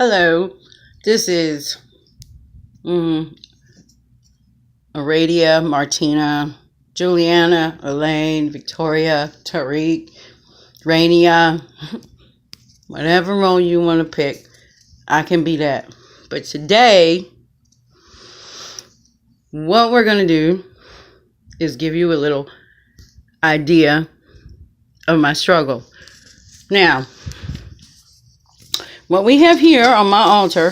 Hello, this is Aradia, Martina, Juliana, Elaine, Victoria, Tariq, Rainia, whatever role you want to pick, I can be that. But today, what we're going to do is give you a little idea of my struggle. Now, what we have here on my altar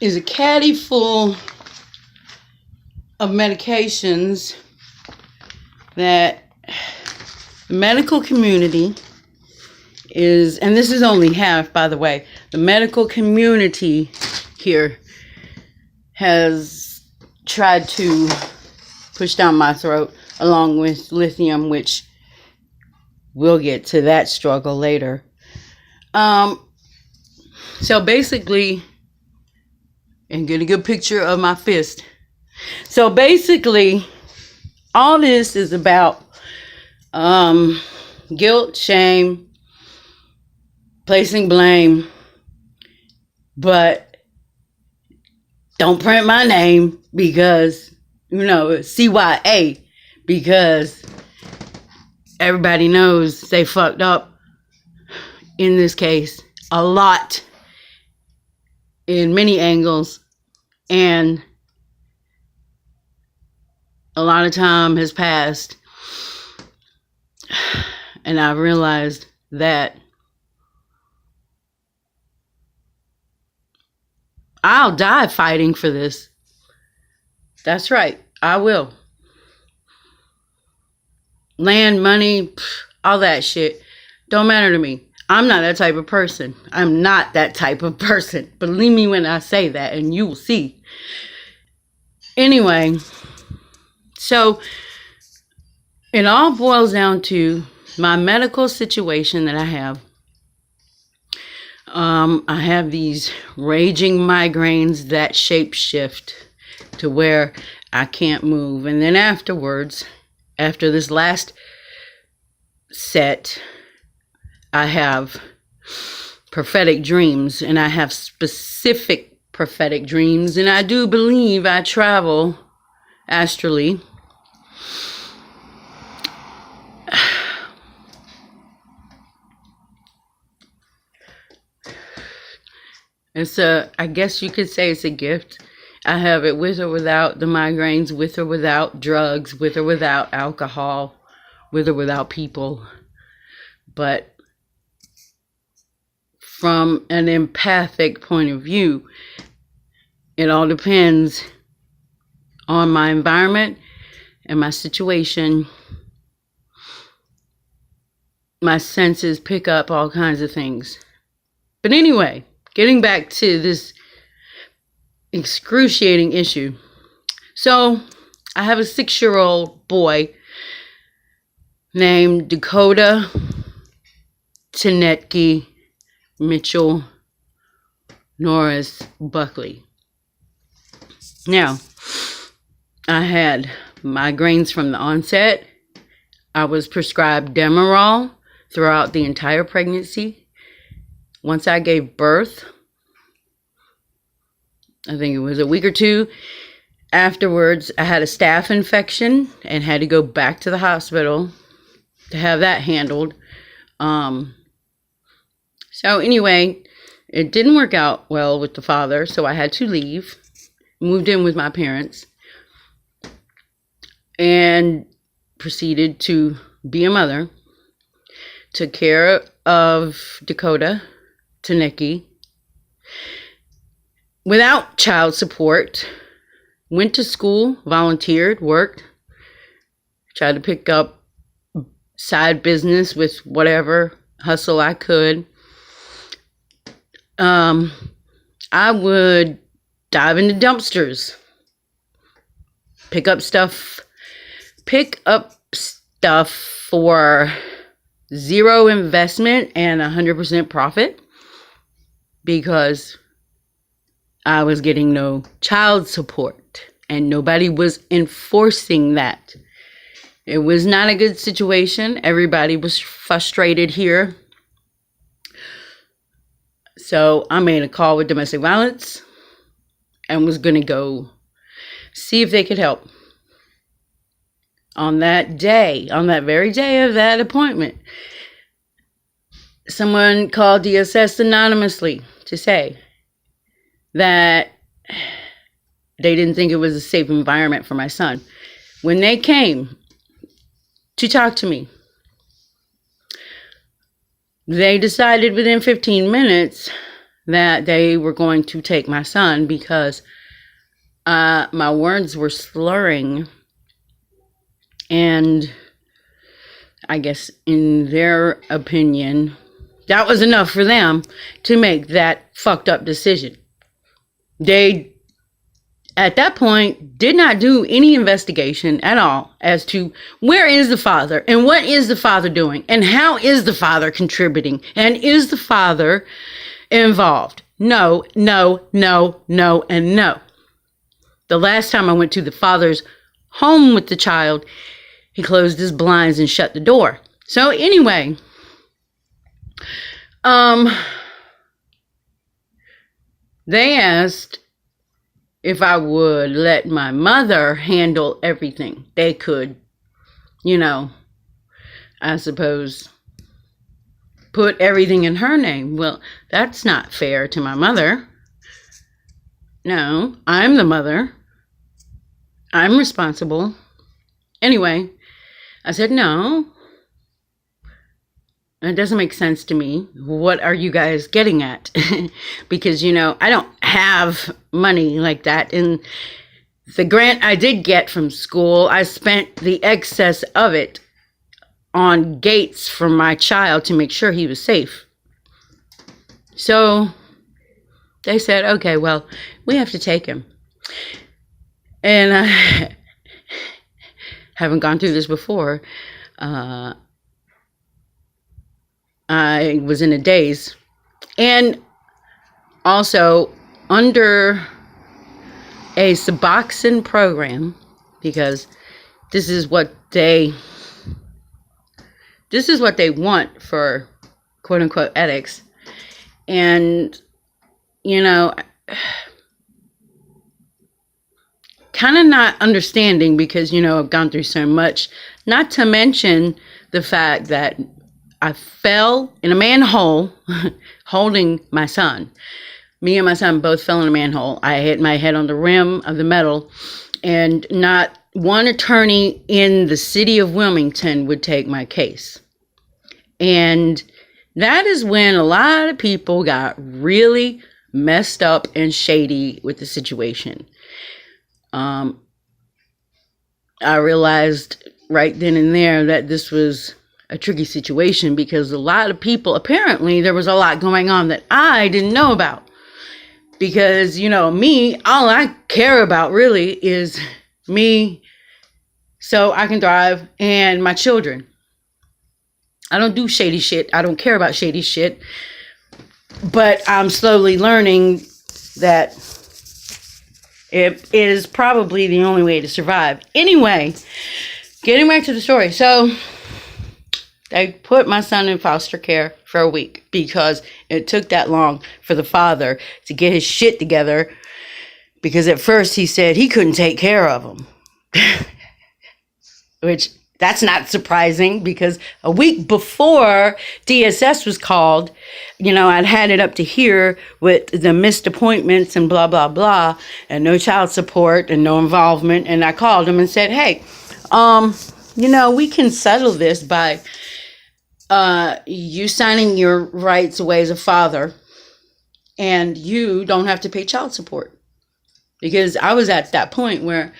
is a caddy full of medications that the medical community is, and this is only half, by the way, the medical community here has tried to push down my throat, along with lithium, which we'll get to that struggle later. So basically, and get a good picture of my fist. So basically, all this is about guilt, shame, placing blame, but don't print my name because, CYA, because everybody knows they fucked up in this case a lot in many angles, and a lot of time has passed, and I've realized that I'll die fighting for this. That's right, I will. Land, money, all that shit don't matter to me. I'm not that type of person. I'm not that type of person. Believe me when I say that, and you will see. Anyway, so it all boils down to my medical situation that I have. I have these raging migraines that shapeshift to where I can't move. And then afterwards, after this last set, I have prophetic dreams, and I have specific prophetic dreams, and I do believe I travel astrally. I guess you could say it's a gift. I have it with or without the migraines, with or without drugs, with or without alcohol, with or without people. But from an empathic point of view, it all depends on my environment and my situation. My senses pick up all kinds of things. But anyway, getting back to this excruciating issue. So, I have a 6-year-old boy named Dakota Tenetke Mitchell Norris Buckley. Now, I had migraines from the onset. I was prescribed Demerol throughout the entire pregnancy. Once I gave birth, I think it was a week or two afterwards, I had a staph infection and had to go back to the hospital to have that handled. So anyway, it didn't work out well with the father, so I had to leave, moved in with my parents, and proceeded to be a mother. Took care of Dakota Tenecki without child support. Went to school, volunteered, worked, tried to pick up side business with whatever hustle I could. I would dive into dumpsters, pick up stuff for zero investment and 100% profit, because I was getting no child support and nobody was enforcing that. It was not a good situation. Everybody was frustrated here. So I made a call with domestic violence and was going to go see if they could help. On that day, on that very day of that appointment, someone called DSS anonymously to say that they didn't think it was a safe environment for my son. When they came to talk to me, they decided within 15 minutes that they were going to take my son because my words were slurring. And I guess in their opinion, that was enough for them to make that fucked up decision. They, at that point, did not do any investigation at all as to where is the father and what is the father doing and how is the father contributing and is the father involved. No, no, no, no, and no. The last time I went to the father's home with the child, he closed his blinds and shut the door. So anyway, they asked if I would let my mother handle everything. They could, I suppose, put everything in her name. Well, that's not fair to my mother. No, I'm the mother. I'm responsible. Anyway, I said, no, it doesn't make sense to me. What are you guys getting at? Because, I don't have money like that. And the grant I did get from school, I spent the excess of it on gates for my child to make sure he was safe. So they said, okay, well, we have to take him. And I haven't gone through this before. I was in a daze. And also under a Suboxone program, because this is what they want for quote unquote addicts. And, kind of not understanding because, I've gone through so much, not to mention the fact that I fell in a manhole holding my son. Me and my son both fell in a manhole. I hit my head on the rim of the metal, and not one attorney in the city of Wilmington would take my case. And that is when a lot of people got really messed up and shady with the situation. I realized right then and there that this was a tricky situation because a lot of people, apparently there was a lot going on that I didn't know about. Because, me, all I care about really is me so I can thrive and my children. I don't do shady shit. I don't care about shady shit. But I'm slowly learning that it is probably the only way to survive. Anyway, getting back to the story. So they put my son in foster care for a week because it took that long for the father to get his shit together. Because at first he said he couldn't take care of him. Which, that's not surprising because a week before DSS was called, I'd had it up to here with the missed appointments and blah, blah, blah, and no child support and no involvement. And I called him and said, hey, we can settle this by you signing your rights away as a father, and you don't have to pay child support. Because I was at that point where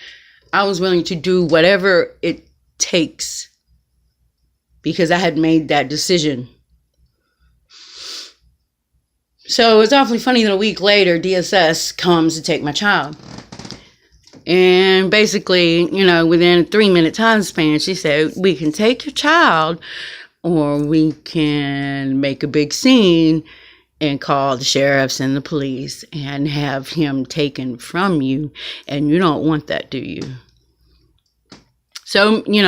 I was willing to do whatever it takes because I had made that decision. So it's awfully funny that a week later DSS comes to take my child. And basically, within a 3-minute time span, she said, we can take your child or we can make a big scene and call the sheriffs and the police and have him taken from you. And you don't want that, do you? So, me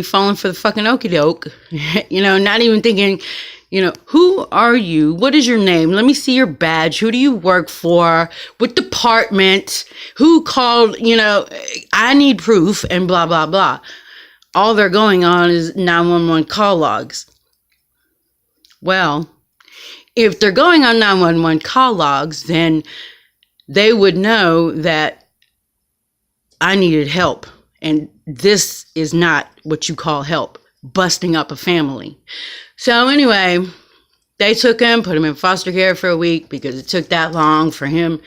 falling for the fucking okie doke, not even thinking, Who are you? What is your name? Let me see your badge. Who do you work for? What department? Who called? I need proof and blah, blah, blah. All they're going on is 911 call logs. Well, if they're going on 911 call logs, then they would know that I needed help. And this is not what you call help, busting up a family. So anyway, they took him, put him in foster care for a week because it took that long for him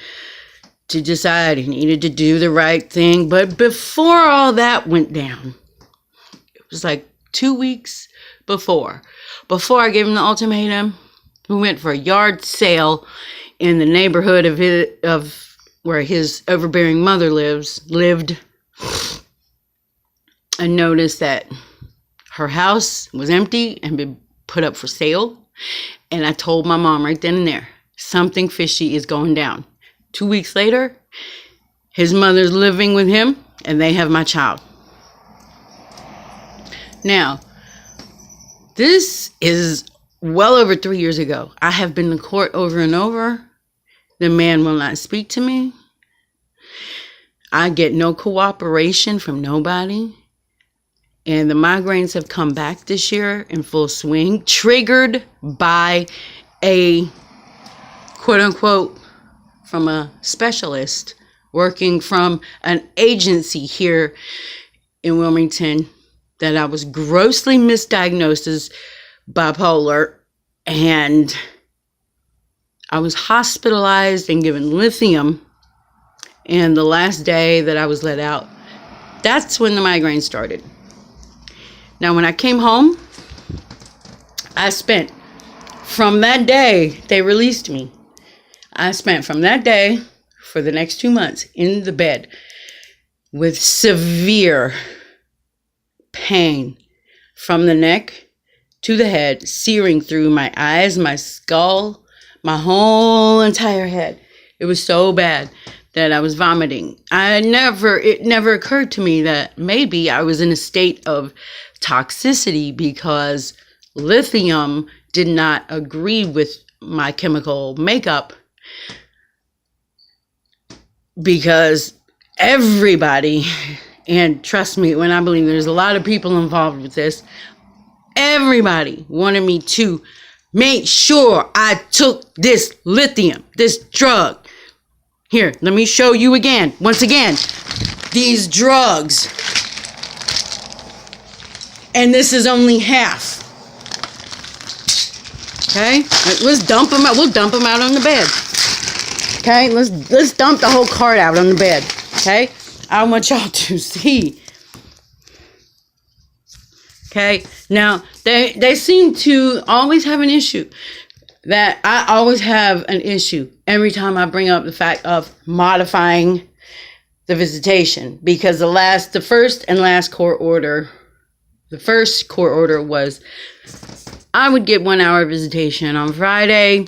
to decide he needed to do the right thing. But before all that went down, it was like 2 weeks before I gave him the ultimatum, we went for a yard sale in the neighborhood of where his overbearing mother lived, and noticed that her house was empty and been put up for sale. And I told my mom right then and there, something fishy is going down. 2 weeks later, his mother's living with him and they have my child. Now, this is well over 3 years ago. I have been to court over and over. The man will not speak to me. I get no cooperation from nobody. And the migraines have come back this year in full swing, triggered by a quote unquote from a specialist working from an agency here in Wilmington that I was grossly misdiagnosed as bipolar, and I was hospitalized and given lithium. And the last day that I was let out, that's when the migraine started. Now, when I came home, I spent from that day, they released me. I spent from that day for the next 2 months in the bed with severe pain from the neck to the head, searing through my eyes, my skull, my whole entire head. It was so bad that I was vomiting. It never occurred to me that maybe I was in a state of toxicity because lithium did not agree with my chemical makeup, because everybody, and trust me when I believe there's a lot of people involved with this, everybody wanted me to make sure I took this lithium, this drug. Here, let me show you again. Once again, these drugs. And this is only half. Okay? Let's dump them out. We'll dump them out on the bed. Okay? Let's dump the whole cart out on the bed. Okay? I want y'all to see. Okay? Now, they seem to always have an issue. That I always have an issue every time I bring up the fact of modifying the visitation, because the first and last court order, the first court order was I would get 1 hour visitation on Friday,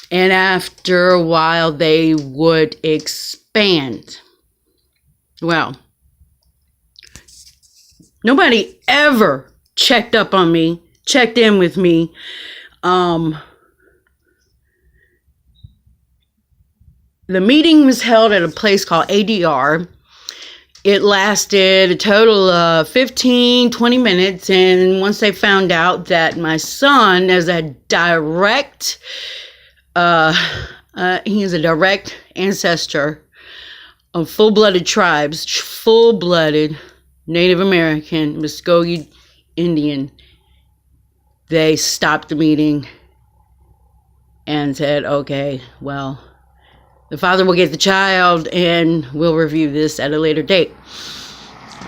and after a while they would expand. Well, nobody ever checked up on me, checked in with me. The meeting was held at a place called ADR. It lasted a total of 15, 20 minutes. And once they found out that my son is a direct, he is a direct ancestor of full-blooded tribes, full-blooded Native American, Muskogee Indian, they stopped the meeting and said, okay, well, the father will get the child and we'll review this at a later date.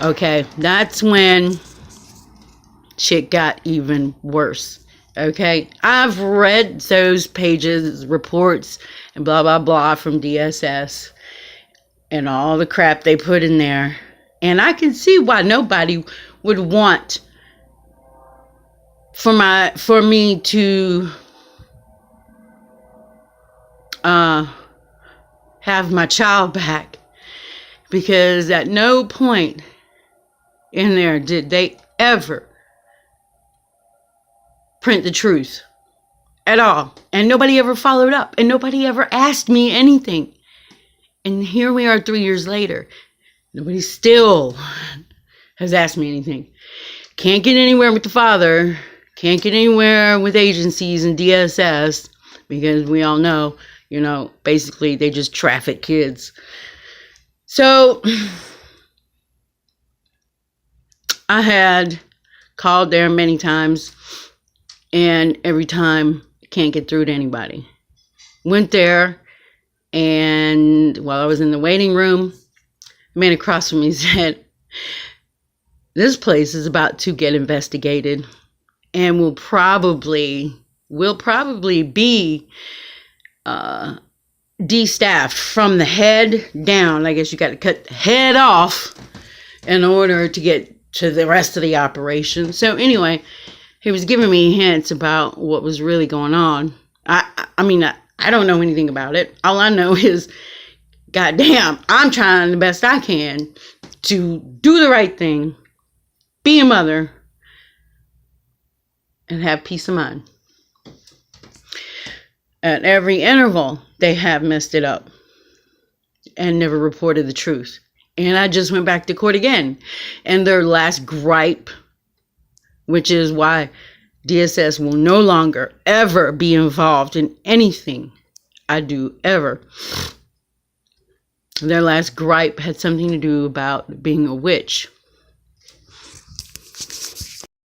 Okay, that's when shit got even worse. Okay, I've read those pages, reports, and blah, blah, blah from DSS and all the crap they put in there. And I can see why nobody would want for me to have my child back, because at no point in there did they ever print the truth. at all. And nobody ever followed up. And nobody ever asked me anything. And here we are 3 years later. Nobody still has asked me anything. Can't get anywhere with the father. Can't get anywhere with agencies and DSS. Because we all know, basically they just traffic kids. So I had called there many times, and every time can't get through to anybody. Went there, and while I was in the waiting room, a man across from me said, "This place is about to get investigated, and will probably be de-staffed from the head down. I guess you got to cut the head off in order to get to the rest of the operation." So anyway, he was giving me hints about what was really going on. I don't know anything about it. All I know is, goddamn, I'm trying the best I can to do the right thing, be a mother, and have peace of mind. At every interval, they have messed it up and never reported the truth. And I just went back to court again. And their last gripe, which is why DSS will no longer ever be involved in anything I do ever. Their last gripe had something to do about being a witch.